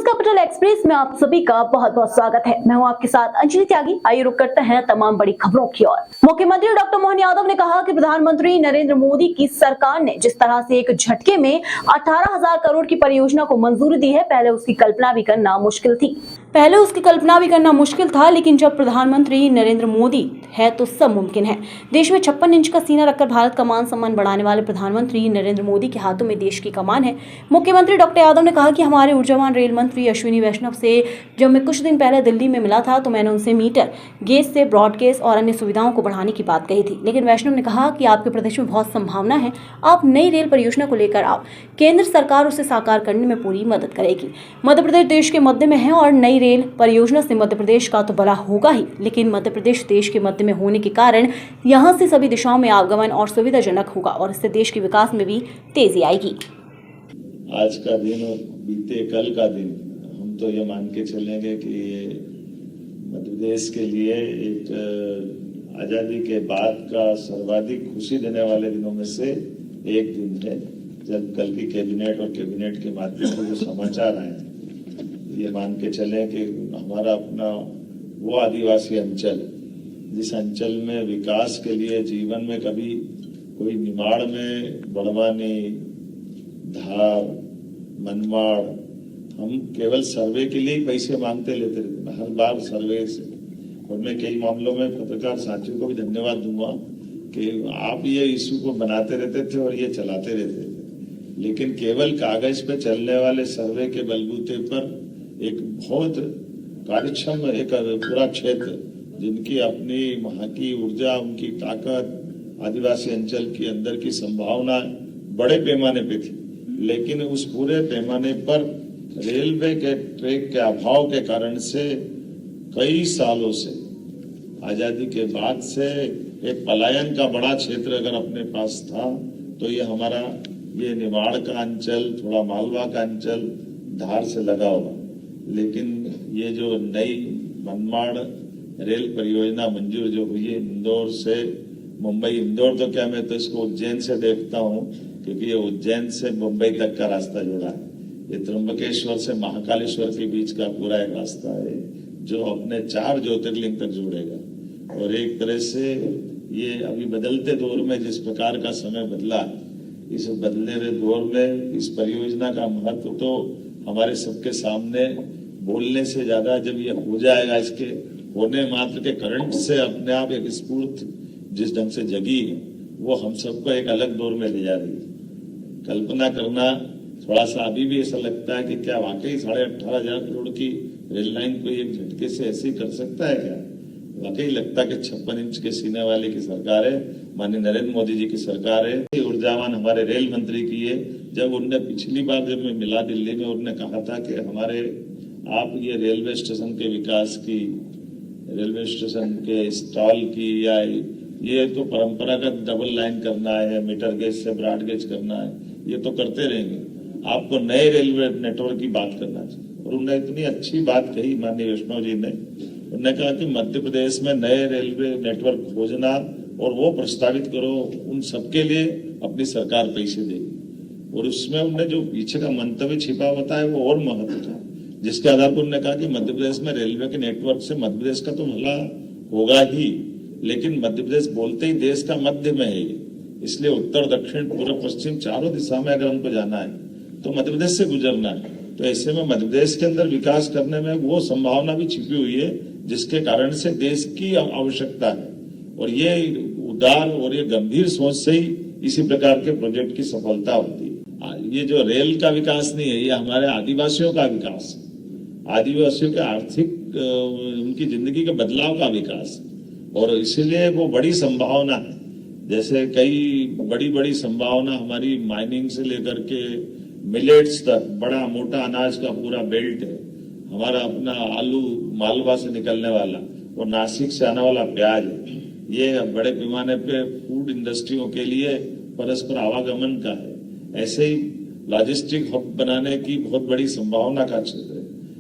Capital express में आप सभी का बहुत बहुत स्वागत है। मैं हूं आपके साथ अंजलि त्यागी। आइए रुक करते हैं तमाम बड़ी खबरों की ओर। मुख्यमंत्री डॉक्टर मोहन यादव ने कहा कि प्रधानमंत्री नरेंद्र मोदी की सरकार ने जिस तरह से एक झटके में 18,000 करोड़ की परियोजना को मंजूरी दी है, पहले उसकी कल्पना भी करना मुश्किल था, लेकिन जब प्रधानमंत्री नरेंद्र मोदी है तो सब मुमकिन है। देश में 56 इंच का सीना रखकर भारत का मान सम्मान बढ़ाने वाले प्रधानमंत्री नरेंद्र मोदी के हाथों में देश की कमान है। मुख्यमंत्री डॉक्टर यादव ने कहा कि हमारे ऊर्जावान रेल मंत्री अश्विनी वैष्णव से जब मैं कुछ दिन पहले दिल्ली में मिला था तो मैंने उनसे मीटर गेज से ब्रॉडगेज और अन्य सुविधाओं को बढ़ाने की बात कही थी, लेकिन वैष्णव ने कहा कि आपके प्रदेश में बहुत संभावना है, आप नई रेल परियोजना को लेकर आओ, केंद्र सरकार उसे साकार करने में पूरी मदद करेगी। मध्य प्रदेश देश के मध्य में है और नई रेल परियोजना से मध्य प्रदेश का तो भला होगा ही, लेकिन मध्य प्रदेश देश के मध्य में होने के कारण यहाँ से सभी दिशाओं में आवागमन और सुविधाजनक होगा और इससे देश के विकास में भी तेजी आएगी। आज का दिन और बीते कल का दिन हम तो ये मान के चलेंगे कि ये मध्य प्रदेश के लिए एक आजादी के बाद का सर्वाधिक खुशी देने वाले दिनों में से एक दिन है, जब कल की कैबिनेट और कैबिनेट के माध्यम से जो समाचार आए, ये मान के चले कि हमारा अपना वो आदिवासी अंचल, जिस अंचल में विकास के लिए जीवन में कभी कोई निमाड़ में बड़वानी, धार, मनमाड़, हम केवल सर्वे के लिए ही पैसे मांगते लेते रहते, हर बार सर्वे से। और मैं कई मामलों में पत्रकार साथियों को भी धन्यवाद दूंगा कि आप ये इशू को बनाते रहते थे और ये चलाते रहते थे, लेकिन केवल कागज पे चलने वाले सर्वे के बलबूते पर एक बहुत कार्यक्षम एक पूरा क्षेत्र, जिनकी अपनी वहां की ऊर्जा, उनकी ताकत, आदिवासी अंचल के अंदर की संभावना बड़े पैमाने पे थी, लेकिन उस पूरे पैमाने पर रेलवे के ट्रैक के अभाव के कारण से कई सालों से, आजादी के बाद से एक पलायन का बड़ा क्षेत्र अगर अपने पास था तो ये हमारा ये निमाड़ का अंचल, थोड़ा मालवा का अंचल, धार से लगा हुआ। लेकिन ये जो नई मनमाड़ रेल परियोजना मंजूर जो हुई है इंदौर से मुंबई, इंदौर तो क्या, मैं तो इसको उज्जैन से देखता हूँ, क्योंकि ये उज्जैन से मुंबई तक का रास्ता जोड़ा है। ये त्र्यंबकेश्वर से महाकालेश्वर के बीच का पूरा एक रास्ता है जो अपने 4 ज्योतिर्लिंग तक जोड़ेगा। और एक तरह से ये अभी बदलते दौर में जिस प्रकार का समय बदला, इस बदलने हुए दौर में इस परियोजना का महत्व तो हमारे सबके सामने बोलने से ज्यादा जब ये हो जाएगा, इसके होने मात्र के करंट से अपने आप एक स्फूर्त जिस ढंग से जगी है, वो हम सबको एक अलग दौर में ले जा रही है। कल्पना करना थोड़ा सा अभी भी ऐसा लगता है कि क्या वाकई 18,500 करोड़ की रेल लाइन कोई एक झटके से ऐसे कर सकता है क्या? वाकई लगता है कि 56 इंच के सीने वाले की सरकार है, माननीय नरेंद्र मोदी जी की सरकार है। ऊर्जावान हमारे रेल मंत्री की है। जब उनने पिछली बार जब मैं मिला दिल्ली में, उन्होंने कहा था कि हमारे आप ये रेलवे स्टेशन के विकास की, रेलवे स्टेशन के स्टॉल की, या ये तो परंपरागत डबल लाइन करना है, मीटर गेज से ब्रॉड गेज करना है, ये तो करते रहेंगे, आपको नए रेलवे नेटवर्क की बात करना चाहिए। और उन्होंने इतनी अच्छी बात कही माननीय वैष्णव जी ने, उन्होंने कहा कि मध्य प्रदेश में नए रेलवे नेटवर्क खोजना और वो प्रस्तावित करो, उन सबके लिए अपनी सरकार पैसे देगी। और उसमें उन्होंने जो पीछे का मंतव्य छिपा होता है वो और महत्व था, जिसके आधार पर उन्होंने कहा कि मध्य प्रदेश में रेलवे के नेटवर्क से मध्य प्रदेश का तो भला होगा ही, लेकिन मध्य प्रदेश बोलते ही देश का मध्य में है, इसलिए उत्तर, दक्षिण, पूर्व, पश्चिम चारों दिशा में अगर हमको जाना है तो मध्य प्रदेश से गुजरना है। तो ऐसे में मध्य प्रदेश के अंदर विकास करने में वो संभावना भी छिपी हुई है, जिसके कारण से देश की आवश्यकता है। और ये उदार और ये गंभीर सोच से ही इसी प्रकार के प्रोजेक्ट की सफलता होती है। ये जो रेल का विकास नहीं है, ये हमारे आदिवासियों का विकास है, आदिवासियों के आर्थिक उनकी जिंदगी के बदलाव का विकास, और इसीलिए वो बड़ी संभावना है। जैसे कई बड़ी बड़ी संभावना हमारी माइनिंग से लेकर के मिलेट्स तक, बड़ा मोटा अनाज का पूरा बेल्ट है हमारा, अपना आलू मालवा से निकलने वाला और नासिक से आने वाला प्याज है, ये बड़े पैमाने पे फूड इंडस्ट्रियों के लिए परस्पर आवागमन का है। ऐसे ही लॉजिस्टिक हब बनाने की बहुत बड़ी संभावना का क्षेत्र है।